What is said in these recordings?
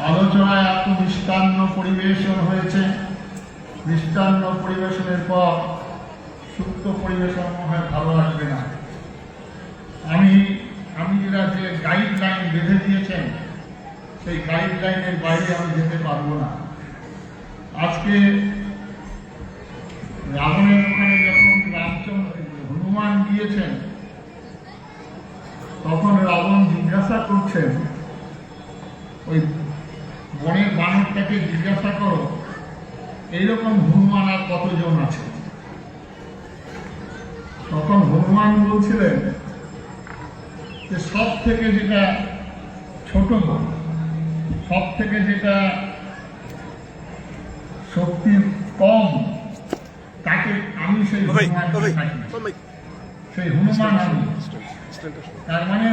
আলোচনায় এত মিষ্টান্ন পরিবেশন হয়েছে। মিষ্টান্ন পরিবেশনের পর সুপ্ত পরিবেশন মনে হয় ভালো লাগবে না। আমি যেটা যে গাইডলাইন বেঁধে দিয়েছেন সেই গাইডলাইনের বাইরে আমি যেতে পারবো না। আজকে রাবণের ওখানে যখন হনুমান গিয়েছেন তখন রাবণ জিজ্ঞাসা করছেন, ওই বনের বানরটাকে জিজ্ঞাসা করো এইরকম হনুমান আর কতজন আছে। তখন হনুমান বলছিলেন যে সব থেকে যেটা ছোট, সব থেকে যেটা শক্তি কম, তাকে আমি সেই হনুমান সেই হনুমান আমি। তার মানে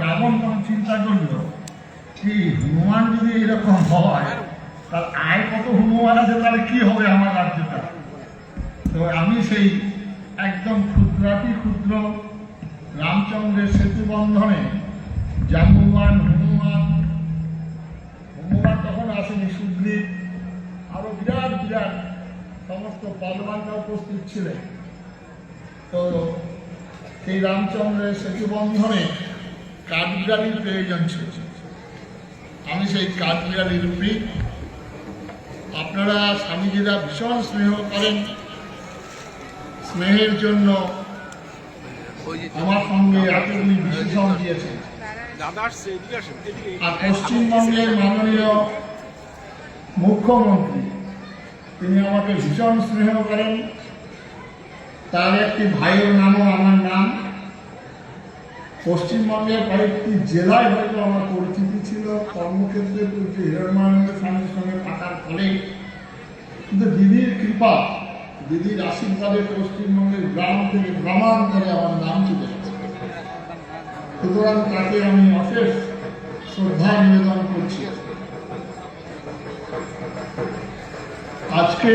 রাবণ কোন চিন্তা করলো কি হনুমান যদি এরকম হয় তার আয় কত হনুমান আছে, তাহলে কি হবে আমার রাজ্যটা। তো আমি সেই একদম ক্ষুদ্রাতি ক্ষুদ্র রামচন্দ্রের সেতু বন্ধনে জাম্বুবান হনুমান তখন আসেনি, সুগ্রীব আরো বিরাট বিরাট সমস্ত পালবানরা উপস্থিত ছিলেন। তো সেই রামচন্দ্রের সেতু বন্ধনে কাঠবিড়ালির প্রয়োজন ছিল। আমি সেই কাঠবিড়ালির পিঠ, আপনারা স্বামীজিরা ভীষণ স্নেহ করেন, স্নেহের জন্য আমার সঙ্গে এতগুলি বিশেষণ দিয়েছেন। আর পশ্চিমবঙ্গের মাননীয় মুখ্যমন্ত্রী তিনি আমাকে ভীষণ স্নেহ করেন। তার একটি ভাইয়ের নামও আমার নাম। পশ্চিমবঙ্গের কয়েকটি জেলায় হয়তো আমার পরিচিতি ছিল কর্মক্ষেত্রে হিরণময়ের স্বামীর সঙ্গে থাকার ফলে, কিন্তু দিদির কৃপা, দিদির আশীর্বাদে পশ্চিমবঙ্গের গ্রাম থেকে গ্রামান্তরে আমার নাম চলে গেছে। সুতরাং তাকে আমি অশেষ শ্রদ্ধা নিবেদন করছি। আজকে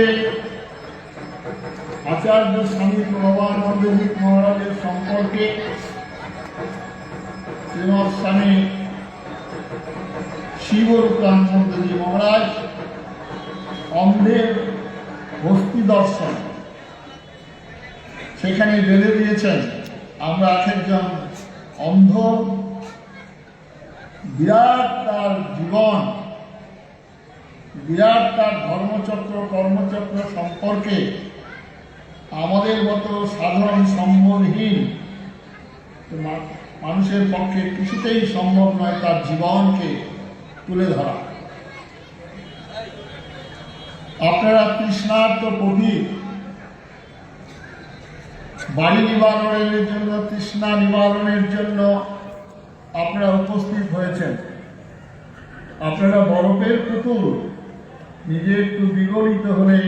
আচার্য স্বামী প্রভাবানন্দজি মহারাজের সম্পর্কে শ্রীমৎ স্বামী শিবরূপানন্দজি মহারাজ অন্ধের বস্তি দর্শন সেখানে বেঁধে দিয়েছেন। আমরা একজন অন্ধ, বিরাট তার জীবন, বিরাট তার ধর্মচক্র কর্মচক্র সম্পর্কে আমাদের মতো সাধারণ সম্বলহীন মানুষের পক্ষে কিছুতেই সম্ভব নয় তার জীবনকে তুলে ধরা। আপনারা তৃষ্ণার্ত কবি বাড়ি নিবারণের জন্য, তৃষ্ণা নিবারণের জন্য আপনারা উপস্থিত হয়েছেন। আপনারা বরফের পুতুল, নিজে একটু বিগলিত হলে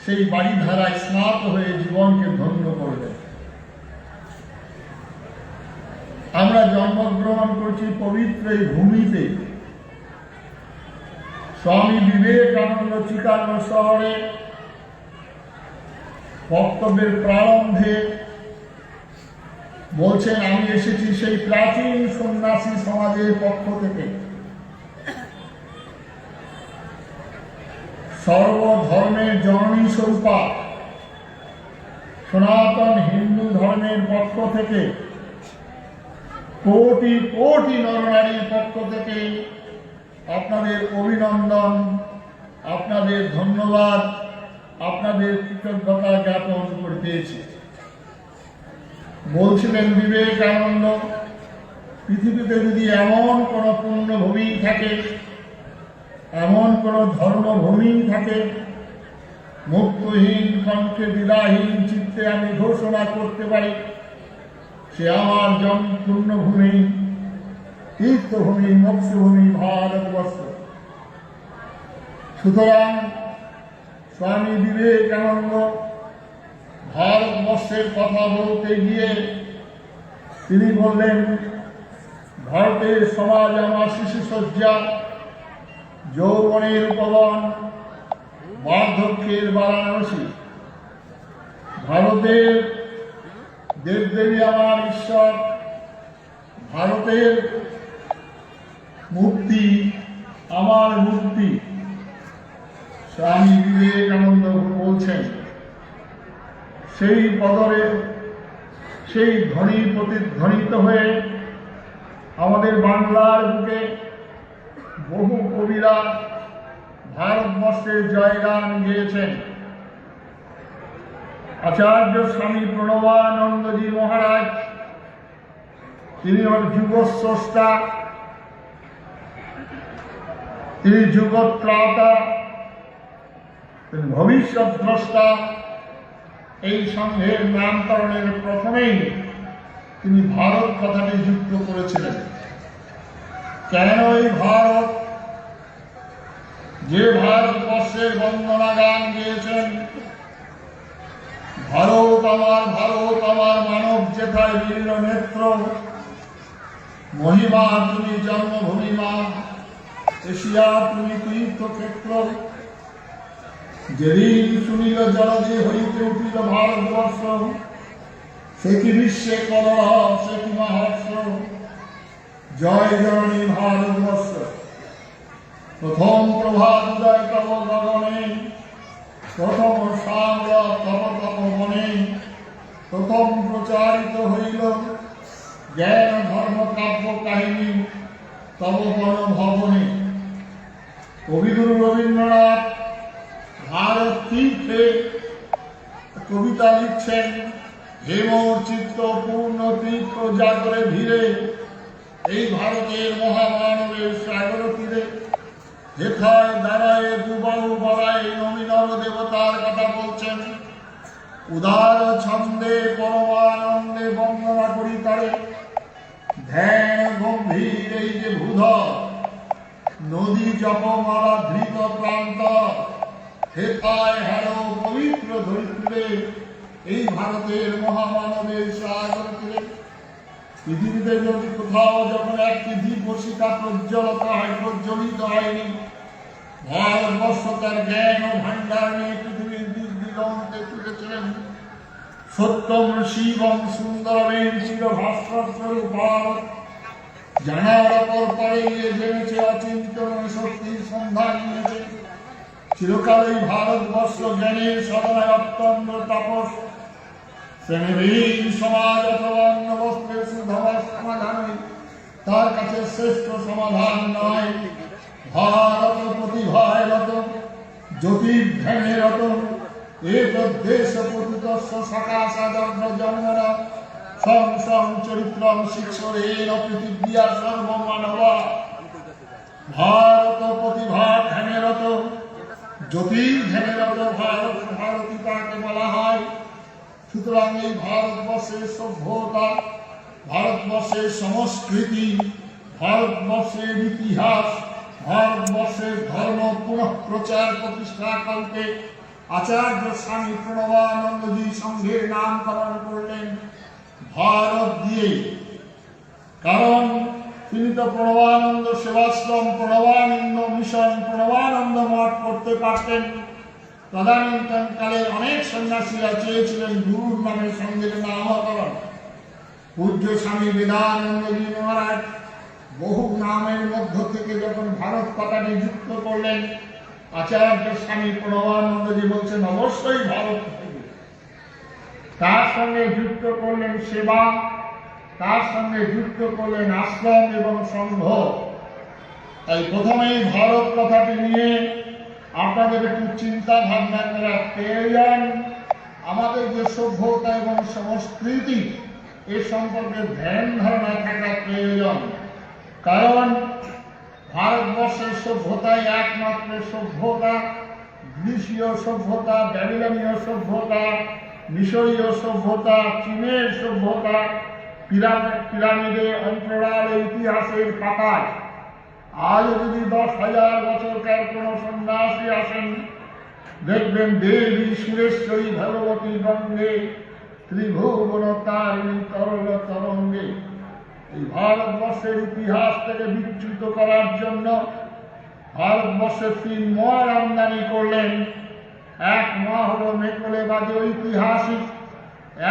সেই বাড়ি ধারায় স্নাত হয়ে জীবনকে ধন্য করবেন। আমরা জন্মগ্রহণ করছি পবিত্র এই ভূমিতে। স্বামী বিবেকানন্দ চিকাগো শহরে বক্তব্যের প্রারম্ভে বলছেন, আমি এসেছি সেই প্রাচীন সন্ন্যাসী সমাজের পক্ষ থেকে, সর্বধর্মের জননী স্বরূপা সনাতন হিন্দু ধর্মের পক্ষ থেকে, কোটি কোটি নরনারীর পক্ষ থেকে আপনাদের অভিনন্দন, আপনাদের ধন্যবাদ, আপনাদের কৃতজ্ঞতা জ্ঞাপন করতেছি। বলছিলেন বিবেকানন্দ, পৃথিবীতে যদি এমন কোন পুণ্যভূমি থাকে, এমন কোন ধর্মভূমি থাকে, মুক্তহীন কণ্ঠে বিদাহীন চিত্তে আমি ঘোষণা করতে পারি সে আমার জন্মভূমি, তীর্থভূমি, মোক্ষভূমি ভারতবর্ষ। সুতরাং স্বামী বিবেকানন্দ ভারতবর্ষের কথা বলতে গিয়ে তিনি বললেন, ভারতের সমাজ আমার শিশুসজ্জা, যৌবনের উপবন, বার্ধক্যের বারাণসী। ভারতের দেবদেবী আমার ঈশ্বর, ভারতের মুক্তি আমার মুক্তি। স্বামী বিবেকানন্দ বলছেন, সেই পদরে সেই ধ্বনি প্রতিধ্বনিত হয়ে আমাদের বাংলার বুকে বহু কবিরা ভারতবর্ষের জয়গান গেয়েছেন। আচার্য স্বামী প্রণবানন্দজি মহারাজ, তিনি যুগস্রষ্টা, তিনি যুগত্রাতা, তিনি ভবিষ্যৎ দ্রষ্টা। এই সংঘের নামকরণের প্রথমেই তিনি ভারত কথাটি যুক্ত করেছিলেন। কেন এই ভারত? যে ভারতবর্ষের বন্দনা গান গিয়েছেন, ভারত আমার মানব যেথায় নীল নেত্র, মহিমা তুমি জন্মভূমি মা, এশিয়া তুমি তীর্থক্ষেত্র। যেদিন শুনিল জলধি হইতে উঠিল ভারতবর্ষ, সে কি বিশ্বে কলহ, সে কি মহর্ষ, জয় জননী ভারতবর্ষ। প্রথম প্রভাত উদয় তব গগনে, প্রথম সাম্র তব তপবনে, প্রথম প্রচারিত হইল জ্ঞান ধর্ম কাব্য কাহিনী তব গণভবনে। কবিগুরু রবীন্দ্রনাথ ভারত তীর্থে কবিতা লিখছেন, হেমর চিত্ত পূর্ণ তীর্থ জাগরে ধীরে, এই ভারতের মহামানবের সাগর তীরে, হেথায় দাঁড়ায় দুবাহু বলায় নবীনর দেবতার কথা বলছেন। উদার ছন্দে পরমানন্দে বন্দনা করি তারে, ধ্যান গম্ভীর এই যে ভূধর, নদী জপমালা ধৃত প্রান্ত, হেথায় হেলো পবিত্র ধরিত্রে, এই ভারতের মহামানবের সাগর তীরে। পৃথিবীতে যদি কোথাও যখন একটি দীপশিখা প্রজ্বলিত হয়নি, ভারতবর্ষ তার জ্ঞান ও ভান্ডার নিয়ে পৃথিবীর দিক দিগন্তে ছুটেছিলেন। সত্যম শিবম সুন্দরমের চির ভাস্কর স্বরূপ ভারত, জানার অপর পরে গিয়ে জেনেছে অচিন্তন শক্তির সন্ধান নিয়েছে। চিরকালই ভারতবর্ষ জ্ঞানের সাধনায় অত্যন্ত তাপস, শ্রেণীহীন সমাজ অথবা অন্য বস্ত্রের সুধমার সমাধানে তার কাছে শ্রেষ্ঠ সমাধান নয়। ভারত প্রতিভায় রত, জ্যোতির্ধ্যানে রত, এতদ্দেশ পতিতস্য সকাশাদগ্র জন্মনা, সং চরিত্রম শিক্ষরেণ পৃথিবীয়া সর্বমানবা। ভারত প্রতিভা ধ্যানে রত, জ্যোতির্ধ্যানে রত ভারতী তাকে বলা হয়। সুতরাং এই ভারতবর্ষের সভ্যতা, ভারতবর্ষের সংস্কৃতি, ভারতবর্ষের ইতিহাস, ভারতবর্ষের ধর্ম পুনঃ প্রচার প্রতিষ্ঠা কল্পে আচার্য স্বামী প্রণবানন্দজি সংঘের নামকরণ করলেন ভারত দিয়ে। কারণ তিনি তো প্রণবানন্দ সেবাশ্রম, প্রণবানন্দ মিশন, প্রণবানন্দ মঠ করতে পারতেন। তদানীন্তনকালে অনেক সন্ন্যাসীরা চেয়েছিলেন গুরুর নামে সংঘের নামকরণ। পূজ্য স্বামী বেদানন্দজি মহারাজ বহু নামের মধ্য থেকে যখন ভারত কথাটি যুক্ত করলেন, আচার্য স্বামী প্রণবানন্দজি বলছেন অবশ্যই ভারত হবে। তার সঙ্গে যুক্ত করলেন সেবা, তার সঙ্গে যুক্ত করলেন আশ্রম এবং সংঘ। তাই প্রথমেই ভারত কথাটি নিয়ে আপনাদের একটু চিন্তা ভাবনা করা প্রয়োজন। আমাদের যে সভ্যতা এবং সংস্কৃতি, এ সম্পর্কে ধ্যান ধারণা থাকা প্রয়োজন। কারণ ভারতবর্ষের সভ্যতাই একমাত্র সভ্যতা। গ্রীসীয় সভ্যতা, ব্যাবিলনীয় সভ্যতা, মিশরীয় সভ্যতা, চীনের সভ্যতা, পিরামিডে অন্তরাল ইতিহাসের পাতায় আজ যদি 10,000 বছরকার কোন সন্ন্যাসী আসেন, দেখবেন দেবী সুরেশ্বরী ভগবতী গঙ্গে, ত্রিভুবন তারিণী তরল তরঙ্গে। এই ভারতবর্ষের ইতিহাস থেকে বিচ্যুত করার জন্য ভারতবর্ষের 3 মহার আমদানি করলেন। এক মা হলো মেকলেবাদী ঐতিহাসিক,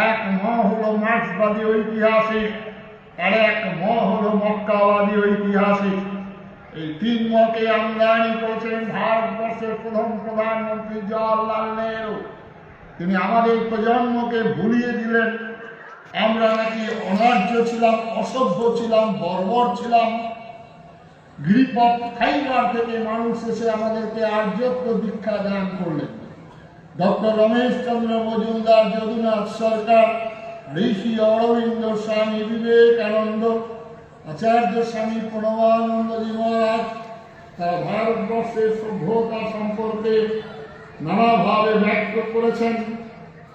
এক মা হলো মার্ক্সবাদী ঐতিহাসিক, আর এক মা হলো মক্কাবাদী ঐতিহাসিক। এই 3 মকে আমদানি করেছেন ভারতবর্ষের প্রথম প্রধানমন্ত্রী জওয়াহরলাল নেহরু। তিনি আমাদের প্রজন্মকে ভুলিয়ে দিলেন আমরা নাকি অনার্য ছিলাম, অসভ্য ছিলাম, বর্বর ছিলাম। গিরিপথ খাইবার থেকে মানুষ এসে আমাদেরকে আর্যত্ব দীক্ষা দান করলেন। ডক্টর রমেশ চন্দ্র মজুমদার, যদুনাথ সরকার, ঋষি অরবিন্দ, স্বামী বিবেকানন্দ, আচার্য স্বামী প্রণবানন্দজি মহারাজ তারা ভারতবর্ষের সভ্যতা সম্পর্কে নানাভাবে ব্যক্ত করেছেন।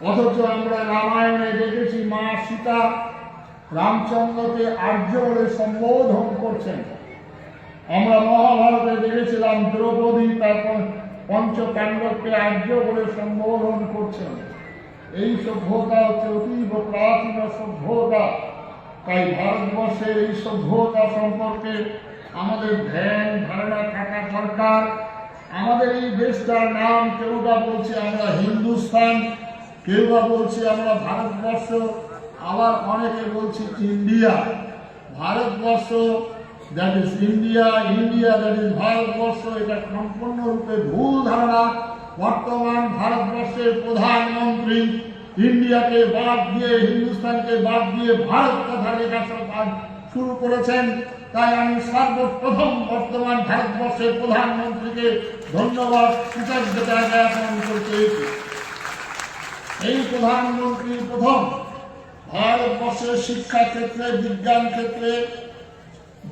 অথচ আমরা রামায়ণে দেখেছি মা সীতা রামচন্দ্রকে আর্য বলে সম্বোধন করছেন। আমরা মহাভারতে দেখেছিলাম দ্রৌপদী তারপর পঞ্চপাণ্ডবকে আর্য বলে সম্বোধন করছেন। এই সভ্যতা হচ্ছে অতীব প্রাচীন সভ্যতা। তাই ভারতবর্ষের এই সভ্যতা সম্পর্কে আমাদের ধ্যান ধারণা থাকা দরকার। আমাদের এই দেশটার নাম কেউ বা বলছে আমরা হিন্দুস্তান, কেউ বা বলছে আমরা ভারতবর্ষ, আবার অনেকে বলছে India. Bharatvarsha that is India, India that is Bharatvarsha, এটা সম্পূর্ণরূপে ভুল ধারণা। বর্তমান ভারতবর্ষের প্রধানমন্ত্রী ইন্ডিয়াকে বাদ দিয়ে, হিন্দুস্তানকে বাদ দিয়ে ভারত কথা লেখা শুরু করেছেন। তাই আমি সর্বপ্রথম বর্তমান ভারতবর্ষের প্রধানমন্ত্রীকে ধন্যবাদ, কৃতজ্ঞতা জ্ঞাপন করতে। এই প্রধানমন্ত্রী প্রথম ভারতবর্ষের শিক্ষা ক্ষেত্রে, বিজ্ঞান ক্ষেত্রে,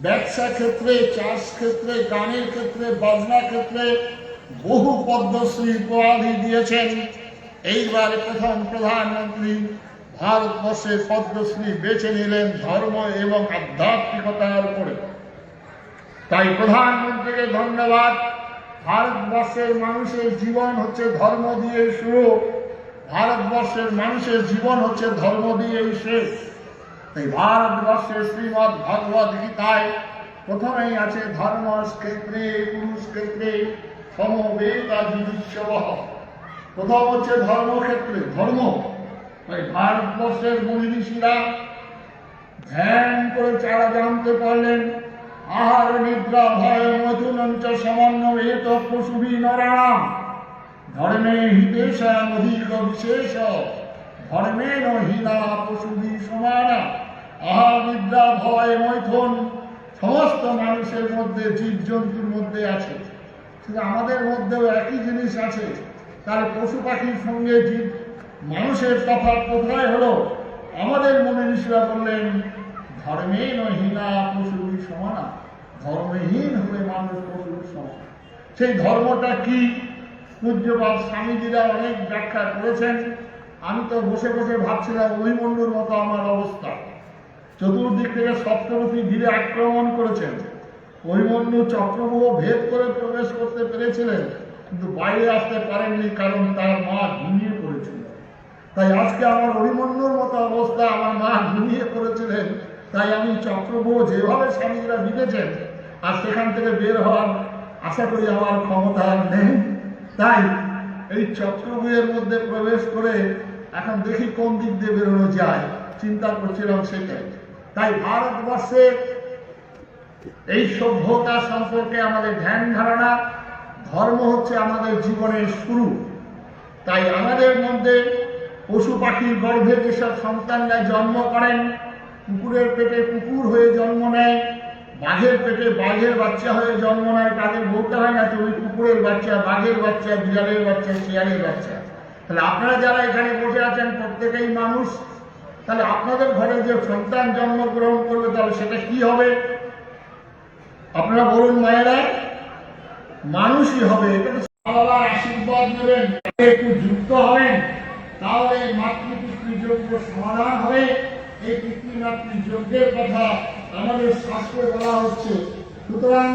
ব্যবসা ক্ষেত্রে, চাষ ক্ষেত্রে, গানের ক্ষেত্রে, বাজনা ক্ষেত্রে বহু পদ্মশ্রী উপাধি দিয়েছেন। এইবার প্রথম প্রধানমন্ত্রী ভারতবর্ষের পদ্মশ্রী বেছে নিলেন ধর্ম এবং আধ্যাত্মিকতার উপরে। তাই প্রধানমন্ত্রীকে ধন্যবাদ। ভারতবর্ষের মানুষের জীবন হচ্ছে ধর্ম দিয়ে শুরু, ভারতবর্ষের মানুষের জীবন হচ্ছে ধর্ম দিয়েই শেষ। তাই ভারতবর্ষের শ্রীমদ্ ভগবদ গীতায় প্রথমেই আছে ধর্ম ক্ষেত্রে পুরুষ ক্ষেত্রে সমবেদাদিবিশ্ববহ। প্রথম হচ্ছে ধর্মক্ষেত্রে ধর্ম। তাই ভারতবর্ষের মুনি ঋষিরা ধ্যান করে তারা জানতে পারলেন আহার নিদ্রা ভয় মৈথুনঞ্চ সমন্বয়েত পশুভি নরাণাম ধর্মে হিতেশাম অধিক বিশেষ ধর্মেণ হীনা পশুভি সমানা। আহার নিদ্রা ভয় মৈথুন সমস্ত মানুষের মধ্যে, জীবজন্তুর মধ্যে আছে, শুধু আমাদের মধ্যেও একই জিনিস আছে। তার পশু পাখির সঙ্গে জীব মানুষের তফাৎ কোথায় হলো? আমাদের মনে ঋষিরা বললেন ধর্মেণ হীনা পশুভি সমানা, ধর্মহীন হয়ে মানুষ পশুর সমান। সেই ধর্মটা কি? পূজ্যপাদ স্বামীজিরা অনেক ব্যাখ্যা করেছেন। আমি তো বসে বসে ভাবছিলাম অভিমন্যুর মতো আমার অবস্থা। চতুর্দিক থেকে সপ্তরূপী ঘিরে আক্রমণ করেছেন। অভিমন্যু চক্রব্যূহ ভেদ করে প্রবেশ করতে পেরেছিলেন, কিন্তু বাইরে আসতে পারেননি, কারণ তার মা ঘুমিয়ে পড়েছিল। তাই আজকে আমার অভিমন্যুর মতো অবস্থা, আমার মা ঘুমিয়ে পড়েছিলেন। তাই আমি চক্রব্যূহ যেভাবে স্বামীজিরা বিঁধেছেন, আর সেখান থেকে বের হওয়ার আশা করি আমার ক্ষমতা নেই। তাই এই চক্রব্যূহের মধ্যে প্রবেশ করে এখন দেখি কোন দিক দিয়ে বেরোনো যায়, চিন্তা করছিলাম সেটাই। তাই ভারতবর্ষে এই সভ্যতা সম্পর্কে আমাদের ধ্যান ধারণা, ধর্ম হচ্ছে আমাদের জীবনের শুরু। তাই আমাদের মধ্যে পশু পাখির গর্ভে যেসব সন্তানরা জন্ম করেন, কুকুরের পেটে কুকুর হয়ে জন্ম নেয়, বাঘের পেটে বাঘের বাচ্চা হয়ে জন্ম নেয়, তাদের বলতে হয় না তুমি কুকুরের বাচ্চা, বাঘের বাচ্চা, বিড়ালের বাচ্চা, শিয়ালের বাচ্চা। তাহলে আপনারা যারা এখানে বসে আছেন প্রত্যেকেই মানুষ। তাহলে আপনাদের ঘরে যে সন্তান জন্মগ্রহণ করবে তাহলে সেটা কি হবে? আপনারা বলুন মায়েরা, মানুষই হবে। বাবার আশীর্বাদ নেবেন, একটু যুক্ত হবেন, তাহলে মাতৃপিতৃযজ্ঞ সমাধান হবে। এই পিতৃমাতৃযজ্ঞের কথা আমাদের শাস্ত্রে বলা হচ্ছে। সুতরাং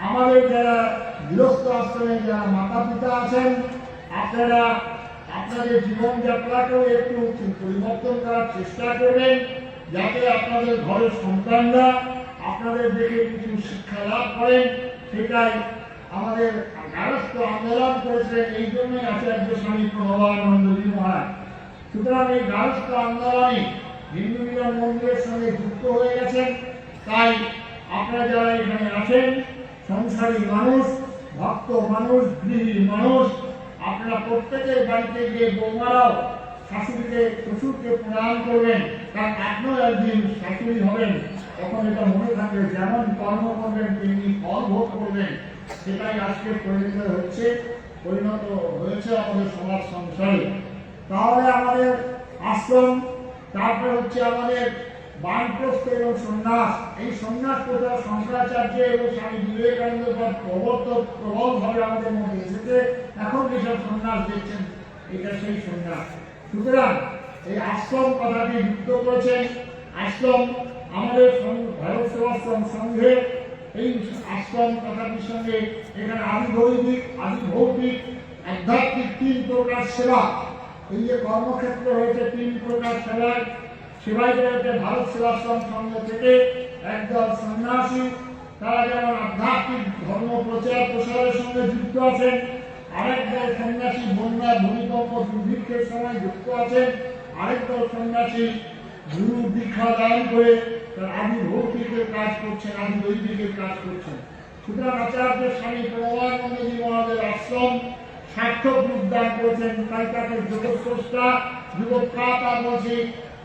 আমাদের যারা গৃহস্থ আশ্রমে যারা মাতা পিতা আছেন, আপনারা আপনাদের জীবনযাত্রাকেও একটু পরিবর্তন করার চেষ্টা করবেন, যাতে আপনাদের ঘরের সন্তানরা আপনাদের দেখে কিছু শিক্ষা লাভ করেন। সেটাই আমাদের গারস্থ আন্দোলন করেছিলেন, এই জন্যই আচার্য স্বামী প্রণবানন্দজি মহারাজ। সুতরাং এই গারস্থ আন্দোলনে হিন্দু মিলন মন্দিরের সঙ্গে যুক্ত হয়ে গেছেন। তাই আপনারা যারা এখানে আছেন সংসারী মানুষ, ভক্ত মানুষ, গৃহী মানুষ, আপনারা প্রত্যেকের বাড়িতে গিয়ে বৌমারাও শাশুড়িকে শ্বশুরকে প্রণাম করবেন, কারণ আপনিও একদিন শাশুড়ি হবেন। তখন এটা মনে থাকবে, যেমন কর্ম করবেন তেমনি ফল ভোগ করবেন। সেটাই আজকে পরিণত হয়েছে আমাদের সমাজ সংসারে। তাহলে আমাদের আশ্রম, তারপরে হচ্ছে আমাদের বানপ্রস্থ এবং সন্ন্যাস। এই সন্ন্যাস প্রথা শঙ্করাচার্য এবং স্বামী বিবেকানন্দ প্রবলভাবে আমাদের মধ্যে এসেছে। এখন যেসব সন্ন্যাস দেখছেন, এটা সেই সন্ন্যাস। সুতরাং এই আশ্রম কথাটি যুক্ত করেছেন। আশ্রম আমাদের ভারত সেবাশ্রম সংঘে এই আশ্রম কথাটির সঙ্গে এখানে আদিদৈবিক, আদিভৌতিক, আধ্যাত্মিক 3 প্রকার সেবা। এই যে কর্মক্ষেত্র হয়েছে 3 প্রকার সেবাই রয়েছে ভারত সেবাশ্রম সংঘ থেকে একদল সন্ন্যাসী, তারা যেমন আধ্যাত্মিক ধর্ম প্রচার প্রসারের সঙ্গে যুক্ত আছেন। আরেক দল সন্ন্যাসী বন্যা, ভূমিকম্প, দুর্ভিক্ষের সময় যুক্ত আছেন। আরেক দল সন্ন্যাসী গুরু দীক্ষা দান করে আদি ভৌতিকের কাজ করছেন, আদি দৈবিকের কাজ করছেন। সুতরাং আচার্য স্বামী প্রণবানন্দজি মহারাজের আশ্রম সার্থক রূপ দান করেছেন। তাই তাকে জগৎস্রষ্টা, জগৎপ্রাতা বলছি।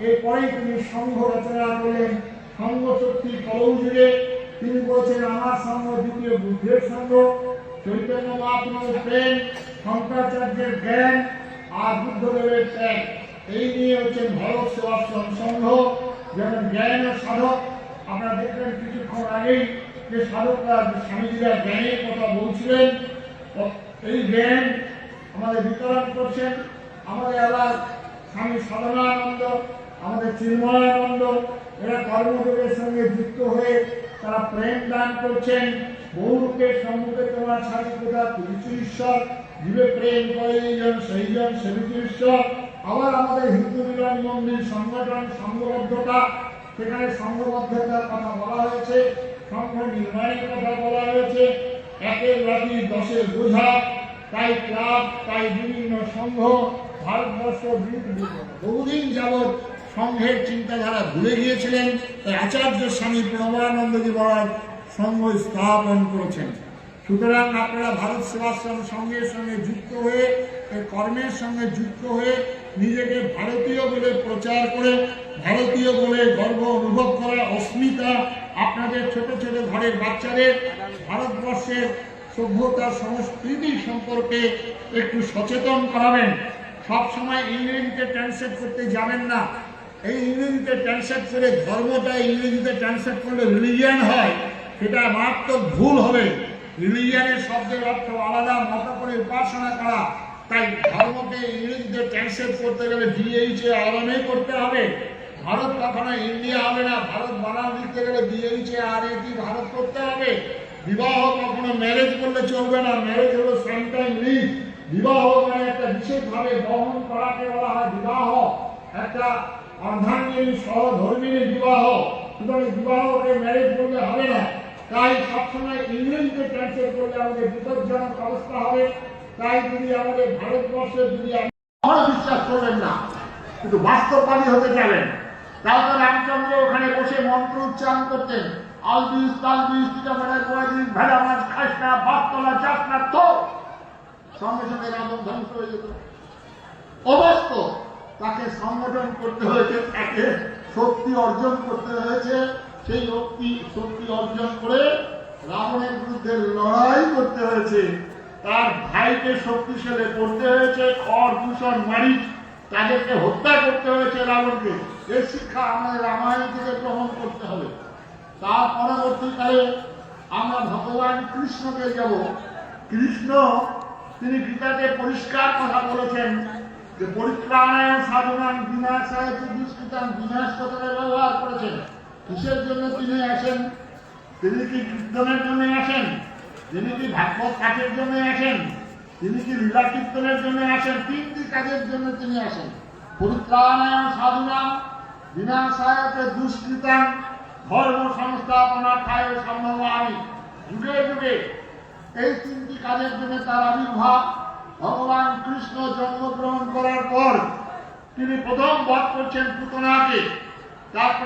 এরপরেই তিনি সংঘ রচনা করলেন। সংঘ শক্তি কলৌযুগে তিনি বলছেন, আমার সঙ্গ দ্বিতীয় বুদ্ধের সঙ্গ, চৈতন্য মহাপ্রভুর প্রেম, শঙ্করাচার্যের জ্ঞান আর বুদ্ধদেবের ত্যাগ। এই নিয়ে হচ্ছেন ভারত সেবাশ্রম সংঘ। যেমন জ্ঞান ও সাধক, আপনারা দেখলেন কিছুক্ষণ আগেই যে সাধকরা, স্বামীজিরা জ্ঞানের কথা বলছিলেন। এই জ্ঞান আমাদের বিতরণ করছেন। আমাদের আবার স্বামী সাধনানন্দ, আমাদের চিন্ময়ানন্দ, এরা কর্মযোগের সঙ্গে যুক্ত হয়ে তারা প্রেম দান করছেন। বহুরূপের সম্মুখে তোমার ছাড়ি কোথা, তুমিছি ঈশ্বর, জীবে প্রেম করে এইজন সেইজন সেবিত ঈশ্বর। আবার আমাদের হিন্দু মিলন মন্দির সংগঠন, সংঘবদ্ধতা, সেখানে সংঘবদ্ধতার কথা বলা হয়েছে, সংঘ নির্মাণের কথা বলা হয়েছে। 1-এর রাতি 10-এর বোঝা, তাই ক্লাব, তাই বিভিন্ন সংঘ। ভারতবর্ষ বহুদিন যাবৎ সংঘের চিন্তাধারা ভুলে গিয়েছিলেন, তাই আচার্য স্বামী প্রণবানন্দজি মহারাজ সংঘ স্থাপন করেছেন। সুতরাং আপনারা ভারত সেবাশ্রম সংঘের সঙ্গে যুক্ত হয়ে, কর্মের সঙ্গে যুক্ত হয়ে নিজেকে ভারতীয় বলে প্রচার করে, ভারতীয় বলে গর্ব অনুভব করা, অস্মিতা, আপনাদের ছোট ছোট ঘরের বাচ্চাদের ভারতবর্ষের সভ্যতা সংস্কৃতি সম্পর্কে একটু সচেতন করাবেন। সবসময় ইংরেজিতে ট্রান্সলেট করতে যাবেন না। এই ইংরেজিতে ট্রান্সলেট করে ধর্মটা ইংরেজিতে ট্রান্সলেট করলে রিলিজিয়ান হয়, সেটা মারাত্মক ভুল হবে। রিলিজিয়ানের শব্দের অর্থ আলাদা, মত করে উপাসনা করা। তাই ধর্মকে ইংরেজিতে ট্রান্সলেট করতে গেলে DHA করতে হবে। ভারত কখনো ইন্ডিয়া হবে না। ভারত বানান লিখতে গেলে DHARAT ভারত করতে হবে। বিবাহ কখনো ম্যারেজ করলে চলবে না। ম্যারেজ হলো সামটাইম লিভ। বিবাহ মানে একটা বিশেষভাবে বহন করাকে বলা হয় বিবাহ, একটা অর্ধাঙ্গিনী সহধর্মিনী বিবাহ। সুতরাং বিবাহকে ম্যারেজ করলে হবে না। তাই সবসময় ইংরেজিতে ট্রান্সলেট করলে আমাদের বিপজ্জনক অবস্থা হবে। তাই যদি আমাদের ভারতবর্ষে যদি বিশ্বাস করবেন না, কিন্তু বাস্তববাদী হতে যাবেন। তাই তো রামচন্দ্র ওখানে বসে মন্ত্র উচ্চারণ করতেন, আলবিস তালবিস টিকামানের বয়াদিস ভেড়া মাছ খাস না, বাপতলা চাষ না, তো সঙ্গে সঙ্গে রাবণ ধ্বংস হয়ে যেত। অবস্থ তাকে সংগঠন করতে হয়েছে, তাকে শক্তি অর্জন করতে হয়েছে। সেই শক্তি অর্জন করে রাবণের বিরুদ্ধে লড়াই করতে হয়েছে। তার ভাইকে শক্তিশালী করতে হয়েছে, খড় দূষণ মারিচ তাদেরকে হত্যা করতে হয়েছে রাবণকে। এর শিক্ষা আমাদের রামায়ণ থেকে গ্রহণ করতে হবে। তার পরবর্তীকালে আমরা ভগবান কৃষ্ণকে যাব। কৃষ্ণ তিনি গীতাতে পরিষ্কার কথা বলেছেন যে পরিত্রাণায় সাধনাং বিনাশায় দুষ্কৃতাং, বিনাশ কথাটা ব্যবহার করেছেন। কিসের জন্য তিনি আসেন? তিনি কি কীর্তনের জন্য আসেন? তিনি কি ভাগবত পাঠের জন্য আসেন? তিনি কি লীলা কীর্তনের জন্য আসেন? 3টি কাজের জন্য তিনি আসেন। পরিত্রাণায় সাধনাং বিনাশায় দুষ্কৃতাং, ধর্ম সংস্থাপনার্থায় সম্ভবামি। যুগে যুগে এই 3টি কাজের জন্য তার আবির্ভাব। ভগবান কৃষ্ণ জন্মগ্রহণ করার পর তিনি প্রথম বধ করছেন পুতনাকে, তারপরে